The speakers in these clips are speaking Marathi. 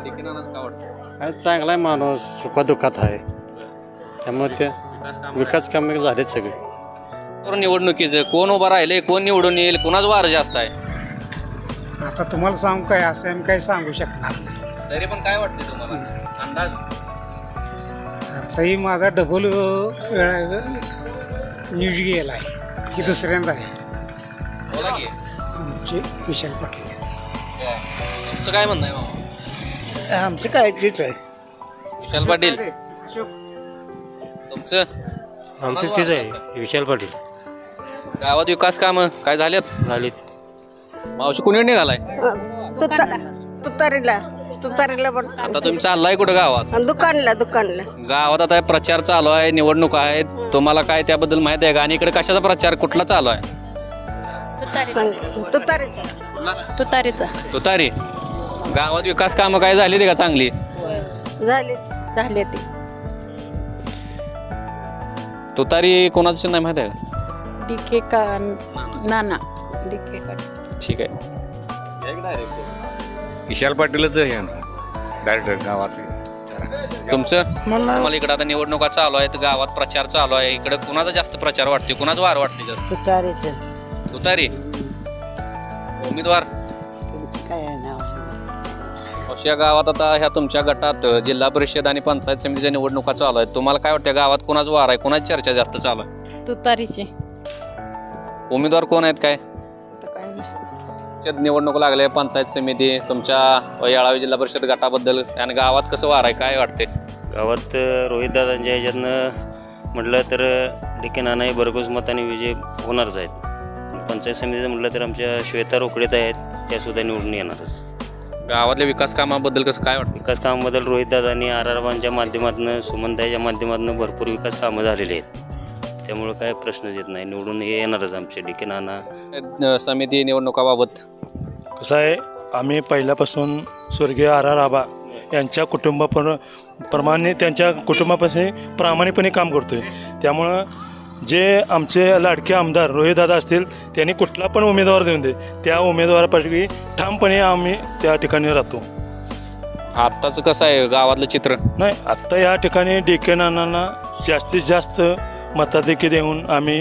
डिके नानाच का वाटतं? चांगला आहे माणूस, सुखादुखात आहे, त्यामुळे ते विकास कामे झालेत सगळे. निवडणुकीचं कोण उभं राहिले, कोण निवडून येईल, कोणाच वार जास्त आहे? आता तुम्हाला सांगू काय, असं आम्ही काही सांगू शकणार नाही. तरी पण काय वाटते तुम्हाला अंदाज? आताही माझा डबल वेळा न्यूज गेला आहे, ही दुसऱ्यांदा आहे. बोला की. आमचे विशाल पाटील आहेत. तुमचं काय म्हणणं आहे मामा? आमचं काय तेच आहे. विशाल पाटील. अशोक तुमचं? आमचं तेच आहे, विशाल पाटील. गावात विकास काम काय झालेत? झालीत. मावशी कुणी निघालाय? तुतारीला पण आता तुम्ही चाललाय कुठं गावात? दुकानला गावात आता प्रचार चालू आहे, निवडणूक आहेत, तुम्हाला काय त्याबद्दल माहिती आहे का? आणि इकडे कशाचा प्रचार कुठला चालू आहे? तुतारीचा तुतारी. गावात विकास कामं काय झाली का चांगली? झाले ते तुतारी कोणाचं नाही माहिती आहे का? डीके का नाना डीके का ठीक आहे. विशाल पाटीलच आहे डायरेक्ट गावात. तुमचं? मला इकडे आता निवडणुका चालू आहेत, गावात प्रचार चालू आहे, इकडे कुणाचा जास्त प्रचार वाटते, कुणाचा वार वाटते जास्त? तुतारीचं तुतारी. उमेदवार अशा गावात आता ह्या तुमच्या गटात जिल्हा परिषद आणि पंचायत समितीच्या निवडणुका चालू आहेत, तुम्हाला काय वाटतं गावात कुणाचा वार आहे, कुणाची चर्चा जास्त चालू आहे? तुतारीची उमेदवार कोण आहेत काय? निवडणूक लागले, पंचायत समिती तुमच्या येळावी जिल्हा परिषद गटाबद्दल आणि गावात कसं वार आहे काय वाटते? गावात रोहितदादांच्या ह्याच्यातनं म्हटलं तर डिके नानाही भरघोस मताने विजय होणारच आहेत. पंचायत समितीचं म्हटलं तर आमच्या श्वेता रोकडेत आहेत, त्यासुद्धा निवडून येणारच. गावातल्या विकास कामाबद्दल कसं काय वाटतं? विकास कामाबद्दल रोहितदादांनी आरआरबांच्या माध्यमातून, सुमनताईच्या माध्यमातून भरपूर विकास कामं झालेली आहेत, त्यामुळे काय प्रश्नच येत नाही, निवडून हे येणारच आमचे डिके नाना. समिती निवडणुकाबाबत कसं आहे, आम्ही पहिल्यापासून स्वर्गीय आर आबा यांच्या प्रमाणे त्यांच्या कुटुंबापासून प्रामाणिकपणे काम करतो आहे. त्यामुळं जे आमचे लाडके आमदार रोहितदादा असतील, त्यांनी कुठला पण उमेदवार देऊन दे, त्या उमेदवारापैकी ठामपणे आम्ही त्या ठिकाणी राहतो. आत्ताचं कसं आहे गावातलं चित्र? नाही, आत्ता या ठिकाणी डिके नानांना जास्तीत जास्त मताधिक्य देऊन आम्ही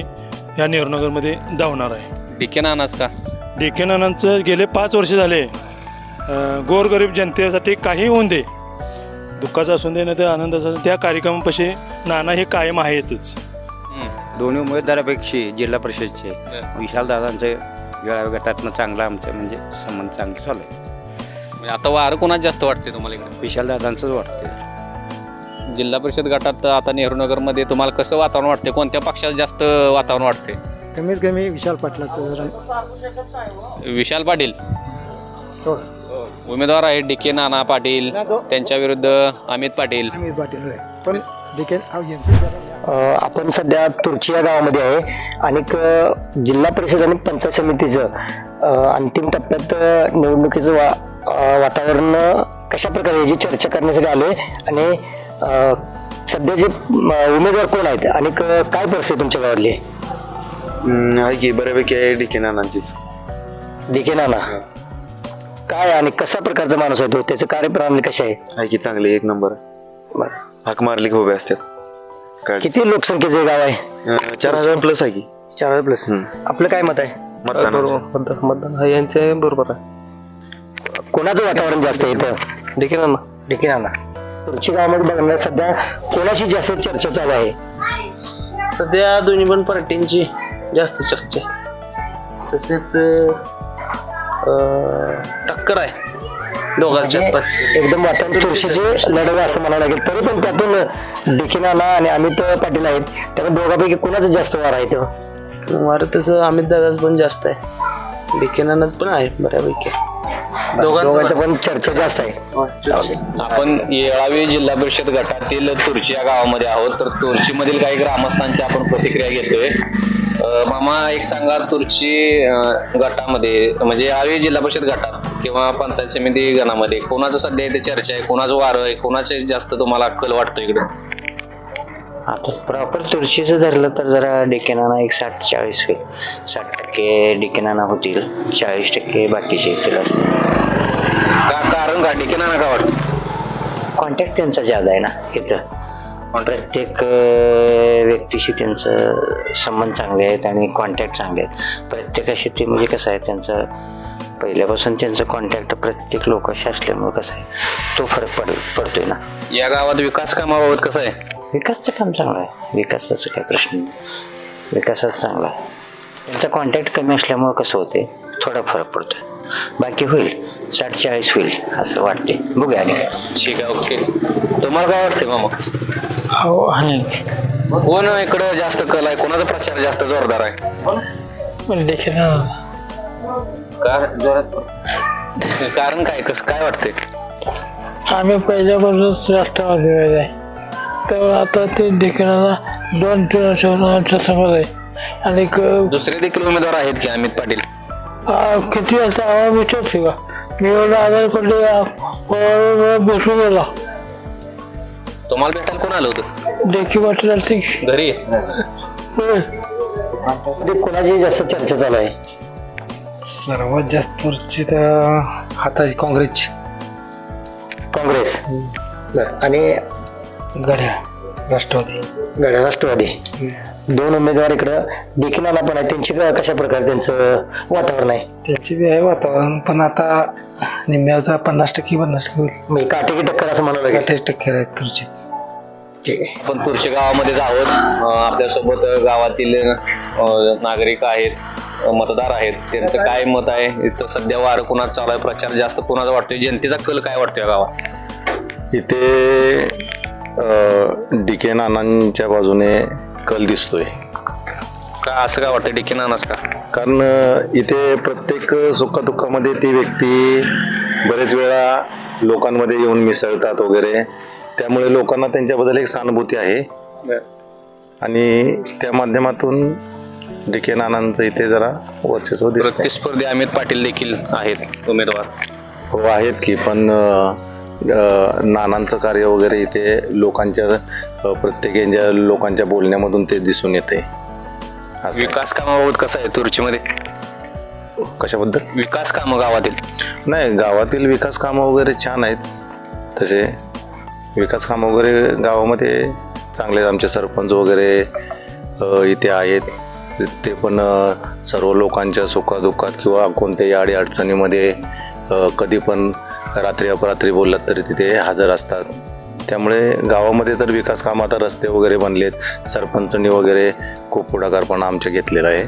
या निवडणुकीमध्ये धावणार आहे. डिके नानाच का? डिके नानांचं गेले 5 वर्ष झाले गोरगरीब जनतेसाठी काही होऊन दे, दुःखाचं असून दे नाही तर आनंदाचं, त्या कार्यक्रमापाशी नाना हे कायम आहेतच. दोन्ही उमेदवारापेक्षा जिल्हा परिषदचे विशालदादांचे येळावी गटातनं चांगला आमचं म्हणजे संबंध चांगले चालू आहे. म्हणजे आता वारं कोणाच जास्त वाटते तुम्हाला इकडे? विशालदादांचंच वाटते. जिल्हा परिषद गटात आता नेहरूनगरमध्ये तुम्हाला कसं वातावरण वाटते, कोणत्या पक्षाचं जास्त वातावरण वाटते? कमीत कमी विशाल पाटलाचं जरा. विशाल पाटील हो, उमेदवार आहेत, डिके नाना पाटील, त्यांच्या विरुद्ध अमित पाटील. अमित पाटील होय, पण डिके यांचं जरा. आपण सध्या तुर्ची या गावामध्ये आहे आणि जिल्हा परिषद आणि पंचायत समितीचं अंतिम टप्प्यात निवडणुकीचं वातावरण कशा प्रकारे याची चर्चा करण्यासाठी आलोय आणि सध्याचे उमेदवार कोण आहेत आणि काय परिस्थिती तुमच्या गावातली? आहे की बऱ्यापैकी आहे डिके नानांचीच. डिके नाना काय आणि कशा प्रकारचा माणूस आहे तो, त्याचं कार्यप्रणाली कशी आहे? की चांगली, एक नंबर. हाक मारली की उभे असतात. किती लोकसंख्येचं गाव आहे? 4000 प्लस आहे की. 4000 प्लस. आपलं काय मत आहे? मतदान यांचे बरोबर आहे. कोणाचं वातावरण जास्त आहे इथं? डिके नाना. डिके नाना. तुर्ची गावामध्ये बघण्यात सध्या कोणाशी जास्त चर्चा चालू आहे? सध्या दोन्ही पण पार्टींची जास्त चर्चा, तसेच टक्कर आहे दोघांच्या. एकदम वातावरण चुरशीचे लढवे असं म्हणावं लागेल, तरी पण त्यातून डिके नाना आणि अमित पाटील आहेत, त्यामुळे दोघांपैकी कुणाचं जास्त वार आहे तेव्हा? वार तसं अमित दादाच पण जास्त आहे, डिके नानाच पण आहे बऱ्यापैकी. दोघांचं पण चर्चा जास्त आहे. आपण येळावी जिल्हा परिषद गटातील तुर्ची या गावामध्ये आहोत, तर तुर्ची मधील काही ग्रामस्थांच्या आपण प्रतिक्रिया घेतोय. मामा, एक सांगा, तुर्ची गटामध्ये म्हणजे येळावी जिल्हा परिषद गटात किंवा पंचायत समिती गणामध्ये कोणाचं सध्या इथे चर्चा आहे, कोणाचं वारं आहे, कोणाचे जास्त तुम्हाला कल वाटतो इकडे? आता प्रॉपर तुळशीचं धरलं तर जरा डिके नाना एक 60-40 होईल. 60% डिके नाना होतील, 40% बाकीचे येतील असं. कारण का डिके नाना का वाटतं? कॉन्टॅक्ट त्यांचा ज्यादा आहे ना इथं प्रत्येक व्यक्तीशी त्यांचं संबंध चांगले आहेत आणि कॉन्टॅक्ट चांगले आहेत प्रत्येकाशी ते म्हणजे कसं आहे त्यांचं पहिल्यापासून त्यांचं कॉन्टॅक्ट प्रत्येक लोकांशी असल्यामुळे कसं आहे तो फरक पडतोय ना. या गावात विकास कामाबाबत कसं आहे? विकासचं काम चांगलं आहे विकासाचं काही प्रश्न नाही विकासाचं चांगला आहे त्यांचा कॉन्टॅक्ट कमी असल्यामुळे कसं होते थोडा फरक पडतोय बाकी होईल 60-40 होईल असं वाटते बघूया. आणि ठीक आहे ओके. तुम्हाला काय वाटतंय मामा? हो आहे कोण इकडं जास्त कल आहे कोणाचा प्रचार जास्त जोरदार आहे? देखील का जोरात कारण काय कसं काय वाटतंय? आम्ही पहिल्यापासून राष्ट्रवादी आहे तर आता ते देखील 2-3 वर्षांच्या समोर आहे आणि दुसरे देखील उमेदवार आहेत की अमित पाटील? किती असं विचारते का मी एवढा आधार पडले बसून गेला तुम्हाला भेटायला कोण आलं होतं? देखील वाटेल घरी कोणाची जास्त चर्चा चालू आहे? सर्वात जास्त चर्चेत हाताची काँग्रेसची काँग्रेस आणि गड्या राष्ट्रवादी राष्ट्रवादी 2 उमेदवार इकडं देखील आला पण आहे त्यांची कशा प्रकारे त्यांचं वातावरण आहे? त्यांची बी आहे वातावरण पण आता निम्म्याचा 50% होईल म्हणजे काटेकी टक्कर असं म्हणावं लागेल. 28% आहेत तुर्चीत. ठीक आहे आपण तुर्चे गावामध्येच आहोत. आपल्यासोबत गावातील नागरिक आहेत मतदार आहेत त्यांचं काय मत आहे इथं सध्या वारं कुणाचं चालू आहे प्रचार जास्त कुणाचा वाटतोय जनतेचा कल काय वाटतोय या गावात? इथे DK नानांच्या बाजूने कल दिसतोय. का असं काय वाटतं DK नानाच का? कारण इथे प्रत्येक सुखदुःखामध्ये ती व्यक्ती बरेच वेळा लोकांमध्ये येऊन मिसळतात वगैरे त्यामुळे लोकांना त्यांच्याबद्दल एक सहानुभूती आहे आणि त्या माध्यमातून DK नानांचं इथे जरा वर्चस्व दिसतंय. प्रतिस्पर्धी अमित पाटील देखील आहेत उमेदवार. हो आहेत की पण नानांचं कार्य वगैरे इथे लोकांच्या प्रत्येक लोकांच्या बोलण्यामधून ते दिसून येते. विकास कामाबाबत कसं आहे तुर्चीमध्ये? कशाबद्दल? विकास कामं गावातील नाही गावातील विकास कामं वगैरे छान आहेत तसे विकास कामं वगैरे गावामध्ये चांगले आहेत. आमचे सरपंच वगैरे इथे आहेत ते पण सर्व लोकांच्या सुखादुःखात किंवा कोणत्याही अडी अडचणीमध्ये कधी पण रात्री अपरात्री बोललात तरी तिथे हजर असतात. त्यामुळे गावामध्ये तर विकास कामं आता रस्ते वगैरे बनलेत सरपंचनी वगैरे खूप पुढाकारपणा आमच्या घेतलेला आहे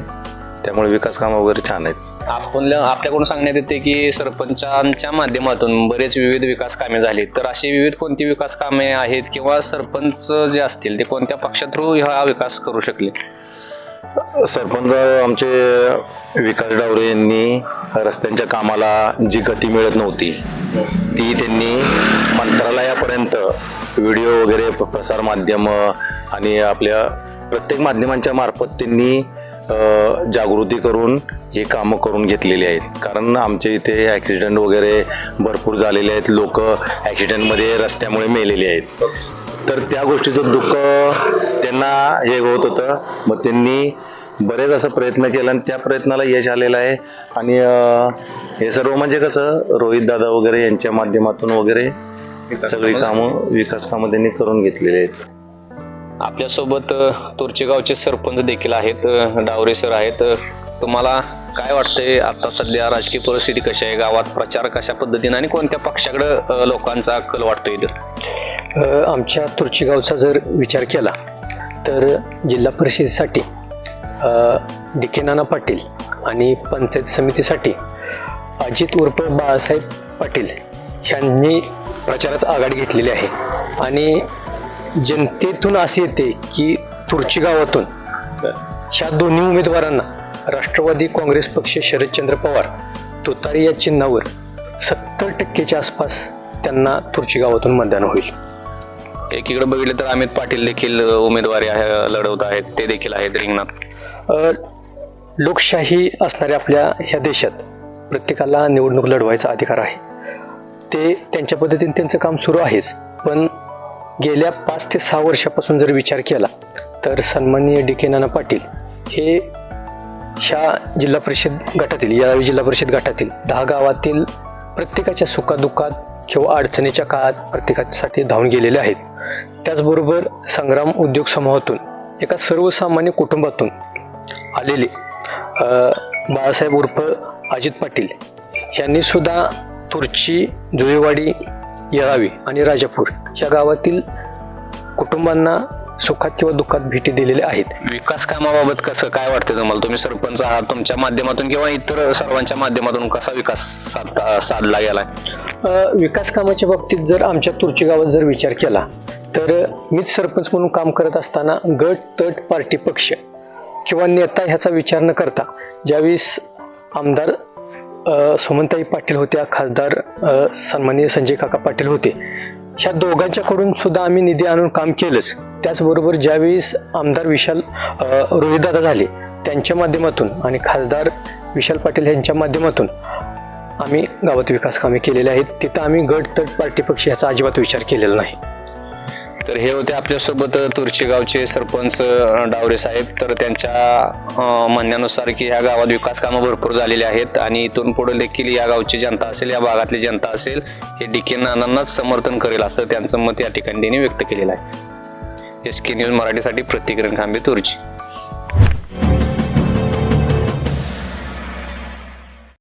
त्यामुळे विकास कामं वगैरे छान आहेत. आपल्याकडून सांगण्यात येते की सरपंचांच्या माध्यमातून बरेच विविध विकास कामे झाली तर अशी विविध कोणती विकास कामे आहेत किंवा सरपंच जे असतील ते कोणत्या पक्षा थ्रू हा विकास करू शकले? सरपंच आमचे विकास डावरे यांनी रस्त्यांच्या कामाला जी गती मिळत नव्हती ती त्यांनी मंत्रालयापर्यंत व्हिडिओ वगैरे प्रसार माध्यम आणि आपल्या प्रत्येक माध्यमांच्या मार्फत त्यांनी जागृती करून हे कामं करून घेतलेली आहेत. कारण आमच्या इथे ॲक्सिडेंट वगैरे भरपूर झालेले आहेत लोक ॲक्सिडेंटमध्ये रस्त्यामुळे मेलेले आहेत तर त्या गोष्टीचं दुःख त्यांना हे होत होतं मग त्यांनी बरेच असा प्रयत्न केला आणि त्या प्रयत्नाला यश आलेलं आहे आणि हे सर्व म्हणजे कसं रोहित दादा वगैरे यांच्या माध्यमातून वगैरे सगळी कामं विकास कामं त्यांनी करून घेतलेली आहेत. आपल्यासोबत तुर्चे गावचे सरपंच देखील आहेत डावरे सर आहेत. तुम्हाला काय वाटतंय आता सध्या राजकीय परिस्थिती कशी आहे गावात प्रचार कशा पद्धतीने आणि कोणत्या पक्षाकडे लोकांचा कल वाटतोय इथं? आमच्या तुर्ची गावचा जर विचार केला तर जिल्हा परिषदेसाठी DK नाना पाटील आणि पंचायत समितीसाठी अजित उर्फ बाळासाहेब पाटील यांनी प्रचारात आघाडी घेतलेली आहे आणि जनतेतून असे येते की तुर्ची गावातून ह्या दोन्ही उमेदवारांना राष्ट्रवादी काँग्रेस पक्ष शरदचंद्र पवार तुतारी या चिन्हावर 70% आसपास त्यांना तुर्ची गावातून मतदान होईल. एकीकडे बघितलं तर अमित पाटील देखील उमेदवारी लढवत आहेत ते देखील आहेत रिंगणात. लोकशाही असणाऱ्या आपल्या ह्या देशात प्रत्येकाला निवडणूक लढवायचा अधिकार आहे ते त्यांच्या पद्धतीने त्यांचं काम सुरू आहेच पण गेल्या 5 ते 6 वर्षापासून जर विचार केला तर सन्माननीय DK नाना पाटील हे ह्या जिल्हा परिषद गटातील 10 गावातील प्रत्येकाच्या सुखादुःखात किंवा अडचणीच्या काळात प्रत्येकासाठी धावून गेलेले आहेत. त्याचबरोबर संग्राम उद्योग समूहातून एका सर्वसामान्य कुटुंबातून आलेले बाळासाहेब उर्फ अजित पाटील यांनी सुद्धा तुर्ची, जुळेवाडी, येळावी आणि राजापूर या गावातील कुटुंबांना सुखात किंवा दुःखात भेटी दिलेल्या आहेत. विकास कामाबाबत कसं काय वाटतं तुम्हाला? तुम्ही सरपंच आहात, तुमच्या माध्यमातून किंवा इतर सर्वांच्या माध्यमातून कसा विकास साधला गेलाय? विकास कामाच्या बाबतीत जर आमच्या तुर्ची गावात जर विचार केला तर मीच सरपंच म्हणून काम करत असताना गट, तट, पार्टी, पक्ष किंवा नेता ह्याचा विचार न करता ज्यावेळेस आमदार सुमनताई पाटील होत्या, खासदार सन्माननीय संजय काका पाटील होते, ह्या दोघांच्याकडून सुद्धा आम्ही निधी आणून काम केलंच. त्याचबरोबर ज्यावेळेस आमदार रोहितदादा झाले त्यांच्या माध्यमातून आणि खासदार विशाल पाटील यांच्या माध्यमातून आम्ही गावात विकास कामे केलेले आहेत. तिथं आम्ही गट, तट, पार्टी, पक्ष ह्याचा अजिबात विचार केलेला नाही. तर हे होते आपल्यासोबत तुर्ची गावचे सरपंच डावरे साहेब. तर त्यांच्या म्हणण्यानुसार की ह्या गावात विकास कामं भरपूर झालेली आहेत आणि इथून पुढे देखील या गावची जनता असेल, या भागातली जनता असेल, हे डी.के. नानांनाच समर्थन करेल असं त्यांचं मत या ठिकाणी त्यांनी व्यक्त केलेलं आहे. SK न्यूज मराठीसाठी प्रतीक रणखांबे, तुर्ची.